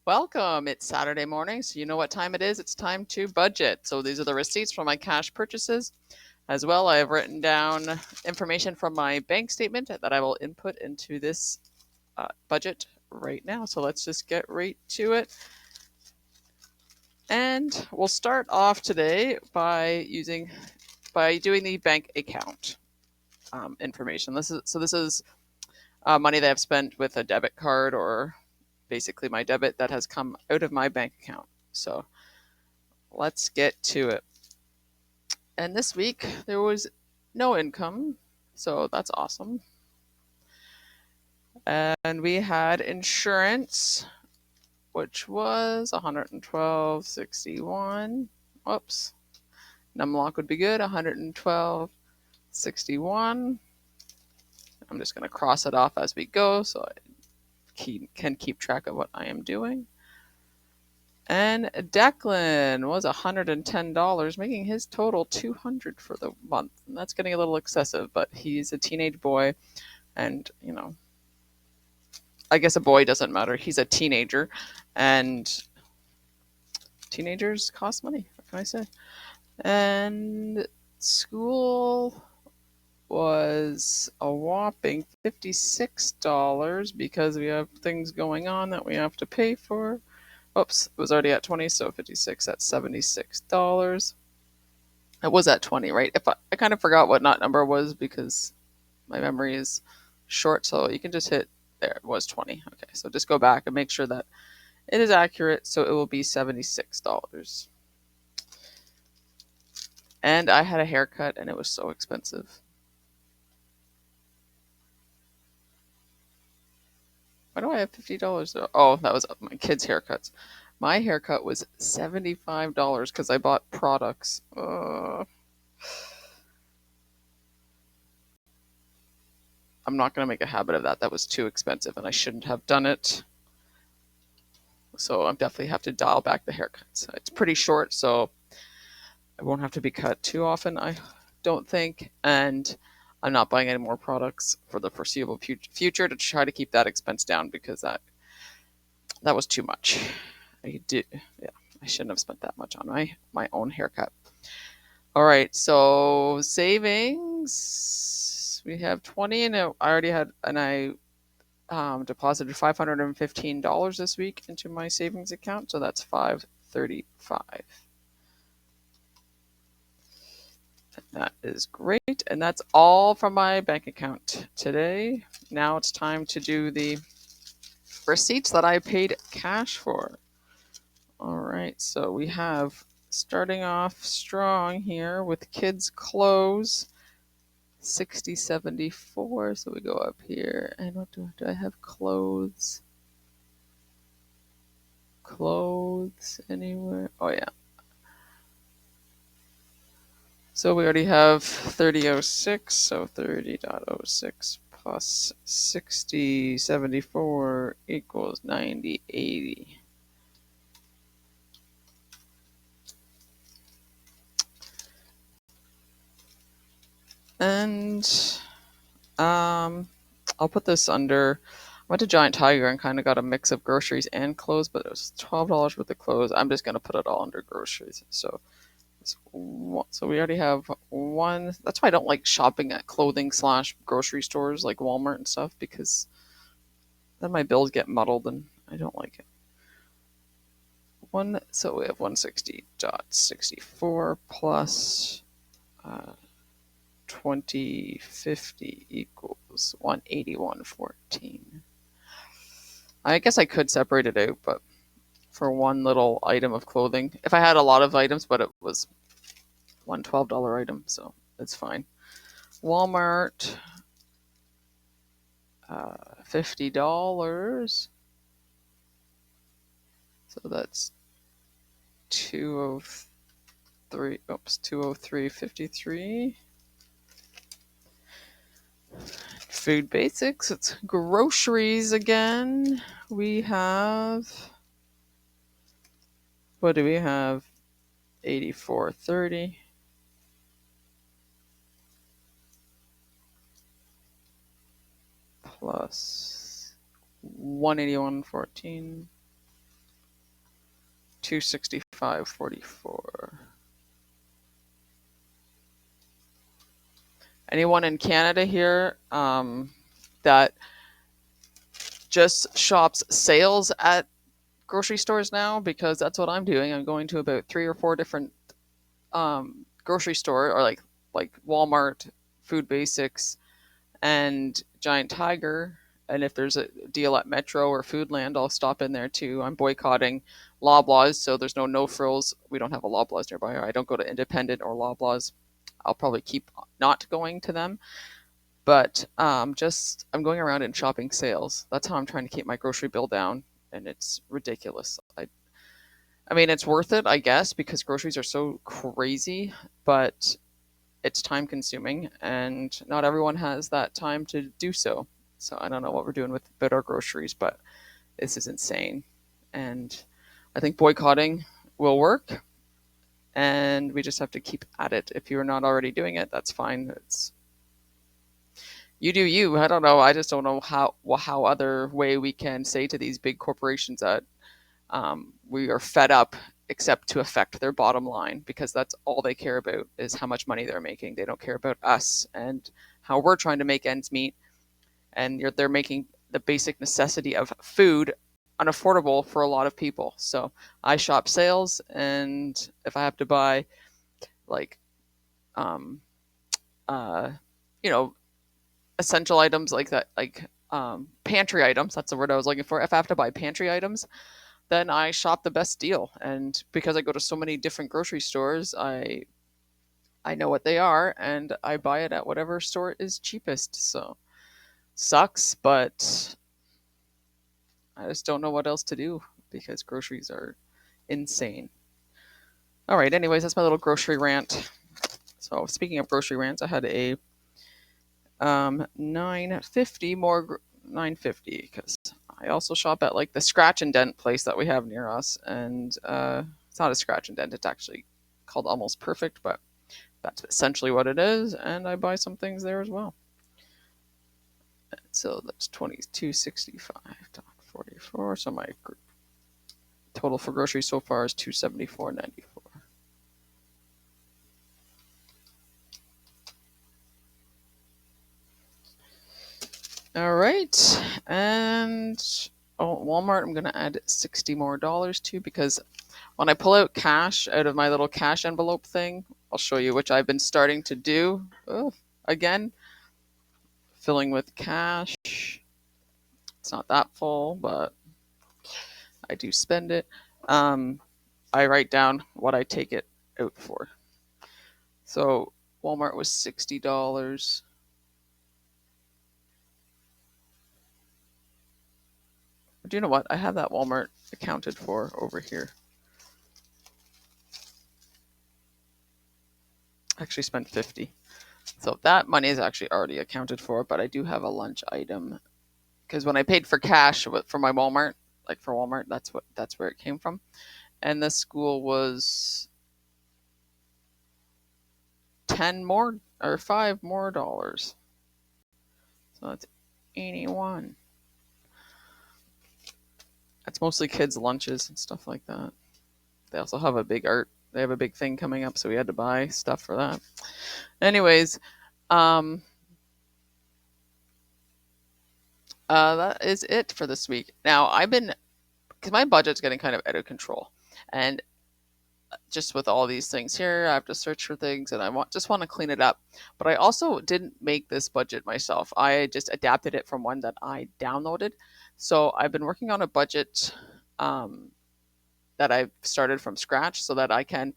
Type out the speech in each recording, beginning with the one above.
Welcome. It's Saturday morning, so you know what time it is. It's time to budget. So these are the receipts for my cash purchases. As well, I have written down information from my bank statement that I will input into this budget right now. So let's just get right to it. And we'll start off today by doing the bank account information. This is money that I've spent with a debit card or basically my debit that has come out of my bank account. So let's get to it. And this week there was no income, so that's awesome. And we had insurance, which was 112.61. Whoops. Numlock would be good. 112.61. I'm just going to cross it off as we go so I can keep track of what I am doing. And Declan was $110, making his total $200 for the month. And that's getting a little excessive, but he's a teenage boy, and I guess a boy doesn't matter. He's a teenager, and teenagers cost money. What can I say? And school was a whopping $56 because we have things going on that we have to pay for. Oops, it was already at 20, so 56 at $76. It was at 20, right? If I kind of forgot what number was because my memory is short, so you can just hit there. It was 20. Okay, so just go back and make sure that it is accurate. So it will be $76. And I had a haircut and it was so expensive. Why do I have $50? Oh, that was my kids' haircuts. My haircut was $75 because I bought products. I'm not going to make a habit of that. That was too expensive and I shouldn't have done it. So I definitely have to dial back the haircuts. It's pretty short, so I won't have to be cut too often, I don't think. And I'm not buying any more products for the foreseeable future to try to keep that expense down because that was too much. I shouldn't have spent that much on my own haircut. All right, so savings. We have 20, and I deposited $515 this week into my savings account, so that's $535. That is great, and that's all from my bank account today. Now it's time to do the receipts that I paid cash for. All right, so we have starting off strong here with kids' clothes, 60.74. So we go up here, and what do I have? Clothes anywhere? Oh yeah. So we already have 30.06, so 30.06 plus 60.74 equals 90.80. And I'll put this under. I went to Giant Tiger and kind of got a mix of groceries and clothes, but it was $12 worth of clothes. I'm just gonna put it all under groceries. So we already have one. That's why I don't like shopping at clothing / grocery stores like Walmart and stuff, because then my bills get muddled and I don't like it. So we have 160.64 plus 2050 equals 181.14. I guess I could separate it out, but for one little item of clothing, if I had a lot of items, but it was one $12 item, so it's fine. Walmart, $50. So that's 203. Oops, 203.53. Food basics. It's groceries again. We have. What do we have? 84.30. Plus 181.14. $265.44. Anyone in Canada here that just shops sales at grocery stores now? Because that's what I'm doing. I'm going to about 3 or 4 different grocery store, or like Walmart, Food Basics, and Giant Tiger. And if there's a deal at Metro or Foodland, I'll stop in there too. I'm boycotting Loblaws, so there's no frills. We don't have a Loblaws nearby. I don't go to Independent or Loblaws. I'll probably keep not going to them. But just I'm going around and shopping sales. That's how I'm trying to keep my grocery bill down, and it's ridiculous. I mean, it's worth it, I guess, because groceries are so crazy, but it's time consuming, and not everyone has that time to do so. So I don't know what we're doing with about our groceries, but this is insane. And I think boycotting will work, and we just have to keep at it. If you're not already doing it, that's fine. It's you do you. I don't know. I just don't know how other way we can say to these big corporations that we are fed up, except to affect their bottom line, because that's all they care about is how much money they're making. They don't care about us and how we're trying to make ends meet. And they're making the basic necessity of food unaffordable for a lot of people. So I shop sales, and if I have to buy like um, uh, you know, essential items like that, like pantry items, that's the word I was looking for. If I have to buy pantry items, then I shop the best deal. And because I go to so many different grocery stores, I know what they are, and I buy it at whatever store is cheapest. So sucks, but I just don't know what else to do because groceries are insane. All right, anyways, that's my little grocery rant. So speaking of grocery rants, I had a 950 more 950 because I also shop at like the scratch and dent place that we have near us, and it's not a scratch and dent, it's actually called Almost Perfect, but that's essentially what it is, and I buy some things there as well. So that's 2265.44. So my total for groceries so far is 274.94. All right, and Walmart, I'm gonna add $60 more to, because when I pull out cash out of my little cash envelope thing, I'll show you, which I've been starting to do again, filling with cash. It's not that full, but I do spend it. I write down what I take it out for. So Walmart was $60. Do you know what? I have that Walmart accounted for over here. I actually spent 50. So that money is actually already accounted for, but I do have a lunch item because when I paid for cash for my Walmart, like for Walmart, that's where it came from. And this school was 10 more or 5 more dollars. So that's 81. That's mostly kids' lunches and stuff like that. They also have they have a big thing coming up, so we had to buy stuff for that. Anyways, that is it for this week. Now because my budget's getting kind of out of control, and just with all these things here, I have to search for things, and just want to clean it up. But I also didn't make this budget myself. I just adapted it from one that I downloaded. So I've been working on a budget that I've started from scratch, so that I can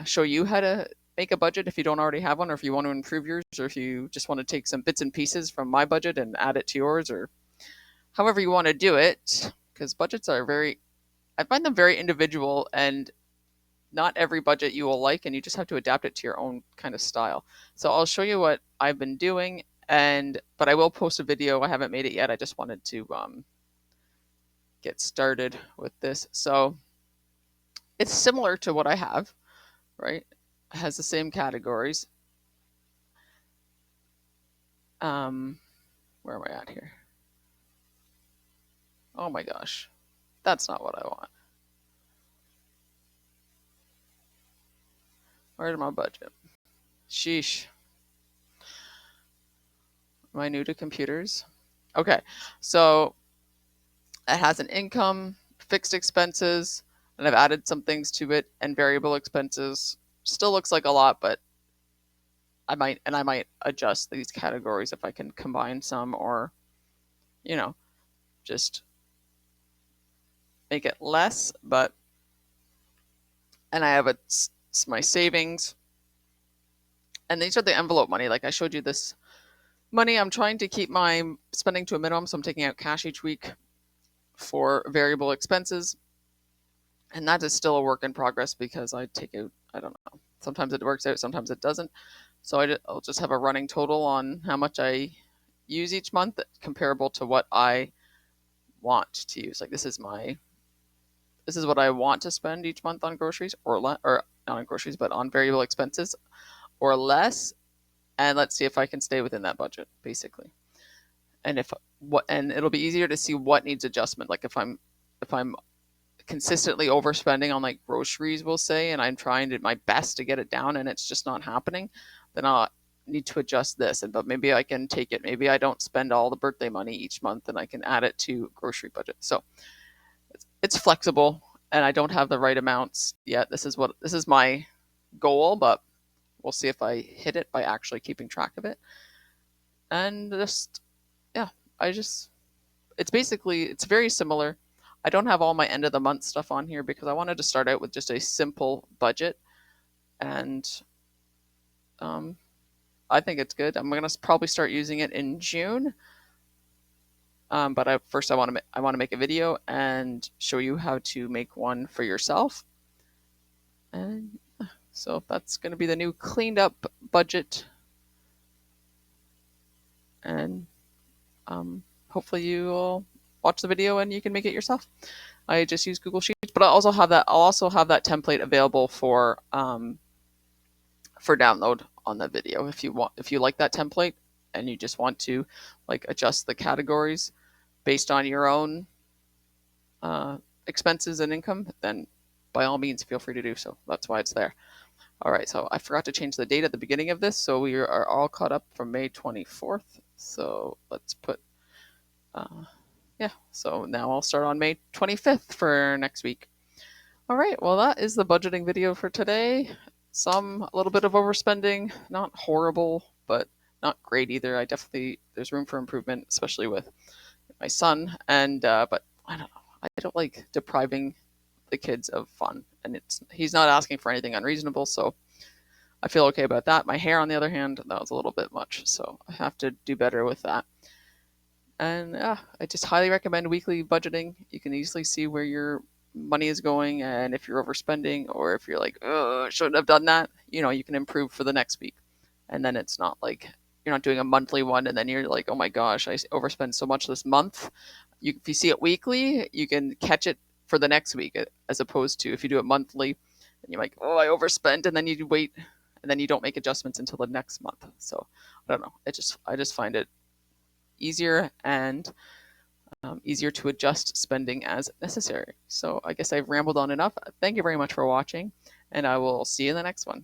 show you how to make a budget if you don't already have one, or if you want to improve yours, or if you just want to take some bits and pieces from my budget and add it to yours, or however you want to do it. Because budgets are I find them very individual, and not every budget you will like, and you just have to adapt it to your own kind of style. So I'll show you what I've been doing, but I will post a video. I haven't made it yet. I just wanted to get started with this. So it's similar to what I have, right? It has the same categories. Where am I at here? Oh my gosh, that's not what I want. Where's my budget? Sheesh. Am I new to computers? Okay, so it has an income, fixed expenses, and I've added some things to it, and variable expenses. Still looks like a lot, but I might adjust these categories if I can combine some, or you know, just make it less. But and I have my savings, and these are the envelope money. Like I showed you this money, I'm trying to keep my spending to a minimum, so I'm taking out cash each week for variable expenses, and that is still a work in progress because I take out, I don't know, sometimes it works out, sometimes it doesn't. So I'll just have a running total on how much I use each month comparable to what I want to use. Like this is what I want to spend each month on groceries, or not on groceries, but on variable expenses or less. And let's see if I can stay within that budget, basically. And and it'll be easier to see what needs adjustment. Like if I'm consistently overspending on like groceries, we'll say, and I'm trying to my best to get it down and it's just not happening, then I'll need to adjust this. But maybe I can take it. Maybe I don't spend all the birthday money each month and I can add it to grocery budget. So it's flexible and I don't have the right amounts yet. This is my goal, but we'll see if I hit it by actually keeping track of it. And just yeah, it's very similar. I don't have all my end of the month stuff on here because I wanted to start out with just a simple budget, and I think it's good. I'm gonna probably start using it in June, but first I want to make a video and show you how to make one for yourself, and so that's going to be the new cleaned up budget, and hopefully you will watch the video and you can make it yourself. I just use Google Sheets, but I'll also have that template available for download on the video if you like that template and you just want to like adjust the categories based on your own expenses and income, then by all means feel free to do so. That's why it's there. All right, so I forgot to change the date at the beginning of this, so we are all caught up from May 24th. So let's put yeah, so now I'll start on May 25th for next week. All right, well, that is the budgeting video for today. A little bit of overspending, not horrible, but not great either. There's room for improvement, especially with my son. And, but I don't know. I don't like depriving the kids of fun. And he's not asking for anything unreasonable. So I feel okay about that. My hair, on the other hand, that was a little bit much. So I have to do better with that. And yeah, I just highly recommend weekly budgeting. You can easily see where your money is going, and if you're overspending or if you're like, oh, shouldn't have done that, you can improve for the next week. And then it's not like you're not doing a monthly one and then you're like, oh my gosh, I overspent so much this month. If you see it weekly, you can catch it for the next week, as opposed to if you do it monthly and you're like, oh, I overspent, and then you wait and then you don't make adjustments until the next month. So I don't know. I just find it easier and easier to adjust spending as necessary. So I guess I've rambled on enough. Thank you very much for watching, and I will see you in the next one.